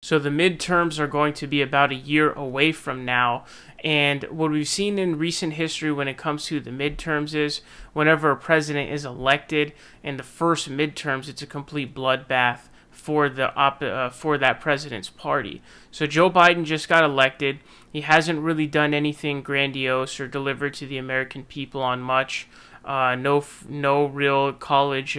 So the midterms are going to be about a year away from now. And what we've seen in recent history when it comes to the midterms is whenever a president is elected in the first midterms, it's a complete bloodbath for for that president's party. So Joe Biden just got elected. He hasn't really done anything grandiose or delivered to the American people on much. No real college,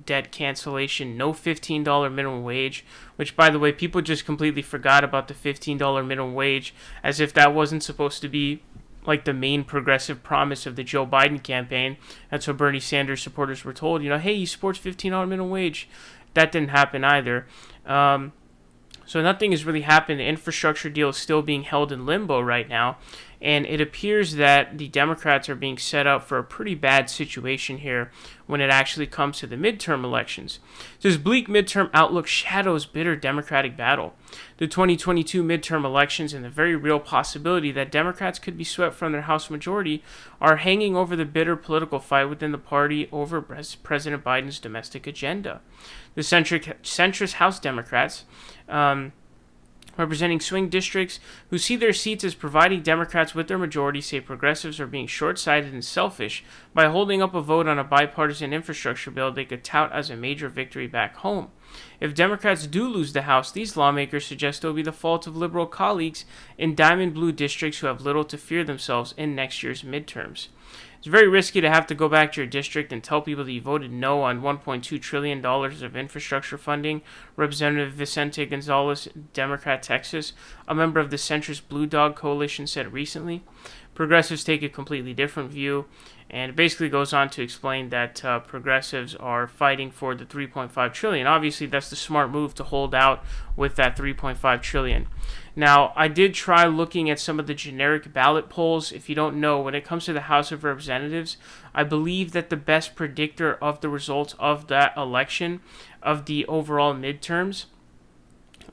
debt cancellation. No $15 minimum wage, which, by the way, people just completely forgot about the $15 minimum wage, as if that wasn't supposed to be like the main progressive promise of the Joe Biden campaign. That's what Bernie Sanders supporters were told. Hey, he supports $15 minimum wage. That didn't happen either. So nothing has really happened. The infrastructure deal is still being held in limbo right now. And it appears that the Democrats are being set up for a pretty bad situation here when it actually comes to the midterm elections. This bleak midterm outlook shadows bitter Democratic battle. The 2022 midterm elections and the very real possibility that Democrats could be swept from their House majority are hanging over the bitter political fight within the party over President Biden's domestic agenda. The centrist House Democrats, representing swing districts who see their seats as providing Democrats with their majority, say progressives are being short-sighted and selfish by holding up a vote on a bipartisan infrastructure bill they could tout as a major victory back home. If Democrats do lose the House, these lawmakers suggest it will be the fault of liberal colleagues in diamond blue districts who have little to fear themselves in next year's midterms. It's very risky to have to go back to your district and tell people that you voted no on $1.2 trillion of infrastructure funding. Representative Vicente Gonzalez, Democrat, Texas, a member of the centrist Blue Dog Coalition, said recently. Progressives take a completely different view, and it basically goes on to explain that progressives are fighting for the $3.5 trillion. Obviously, that's the smart move to hold out with that $3.5 trillion. Now, I did try looking at some of the generic ballot polls. If you don't know, when it comes to the House of Representatives, I believe that the best predictor of the results of that election, of the overall midterms,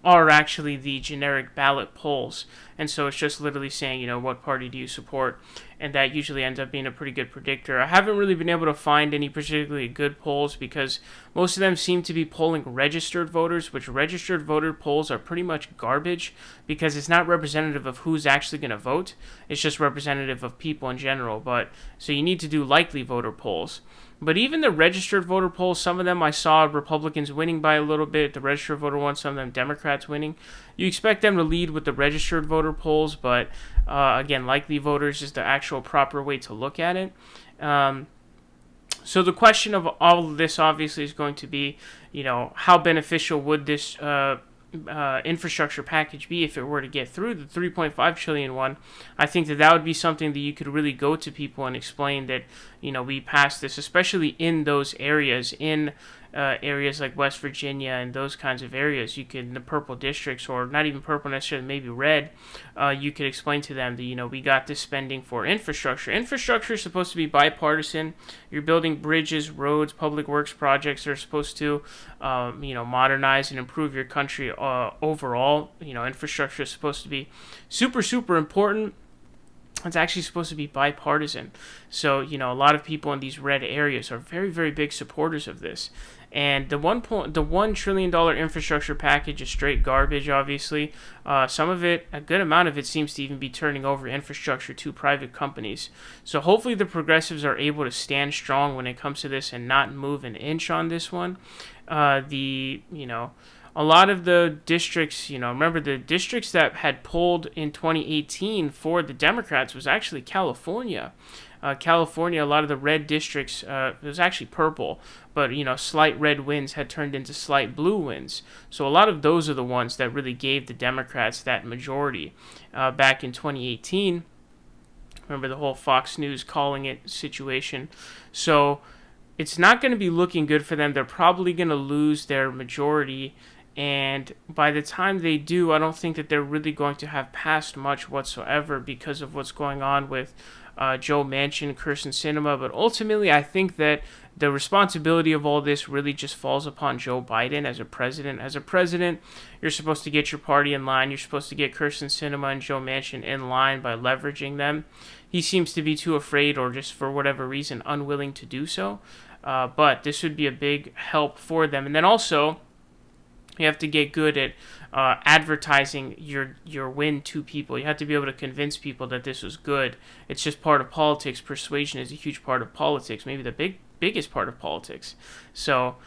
are actually the generic ballot polls. And so it's just literally saying, what party do you support? And that usually ends up being a pretty good predictor. I haven't really been able to find any particularly good polls because most of them seem to be polling registered voters, which registered voter polls are pretty much garbage because it's not representative of who's actually going to vote. It's just representative of people in general. So you need to do likely voter polls. But even the registered voter polls, some of them I saw Republicans winning by a little bit. The registered voter ones, some of them Democrats winning. You expect them to lead with the registered voter polls, but again, likely voters is the actual proper way to look at it. So the question of all of this obviously is going to be, how beneficial would this infrastructure package be if it were to get through the $3.5 trillion one? I think that would be something that you could really go to people and explain that, we passed this, especially in those areas, in areas like West Virginia and those kinds of areas. You could, in the purple districts, or not even purple necessarily, maybe red, you could explain to them that, we got this spending for infrastructure. Infrastructure is supposed to be bipartisan. You're building bridges, roads, public works projects that are supposed to, modernize and improve your country overall. Infrastructure is supposed to be super, super important. It's actually supposed to be bipartisan. So, a lot of people in these red areas are very, very big supporters of this. And the $1 trillion infrastructure package is straight garbage, obviously. Some of it, a good amount of it, seems to even be turning over infrastructure to private companies. So hopefully the progressives are able to stand strong when it comes to this and not move an inch on this one. A lot of the districts, remember the districts that had polled in 2018 for the Democrats was actually California. California, a lot of the red districts, it was actually purple, but, slight red wins had turned into slight blue wins. So a lot of those are the ones that really gave the Democrats that majority back in 2018. Remember the whole Fox News calling it situation. So it's not going to be looking good for them. They're probably going to lose their majority. And by the time they do, I don't think that they're really going to have passed much whatsoever because of what's going on with Joe Manchin, Kyrsten Sinema. But ultimately, I think that the responsibility of all this really just falls upon Joe Biden as a president. As a president, you're supposed to get your party in line. You're supposed to get Kyrsten Sinema and Joe Manchin in line by leveraging them. He seems to be too afraid or just for whatever reason unwilling to do so. But this would be a big help for them. And then also, You have to get good at advertising your win to people. You have to be able to convince people that this was good. It's just part of politics. Persuasion is a huge part of politics, maybe the biggest part of politics. So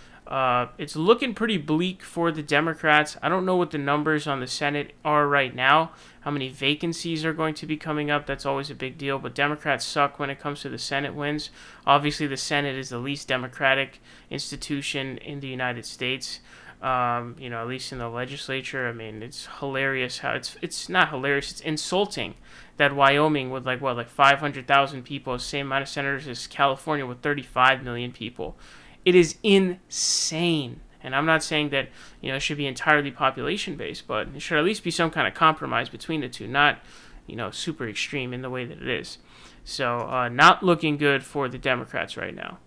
it's looking pretty bleak for the Democrats. I don't know what the numbers on the Senate are right now, how many vacancies are going to be coming up. That's always a big deal, but Democrats suck when it comes to the Senate wins. Obviously, the Senate is the least democratic institution in the United States. At least in the legislature. I mean, it's hilarious how it's not hilarious. It's insulting that Wyoming with like 500,000 people, the same amount of senators as California with 35 million people. It is insane. And I'm not saying that it should be entirely population based, but it should at least be some kind of compromise between the two, not super extreme in the way that it is. So not looking good for the Democrats right now.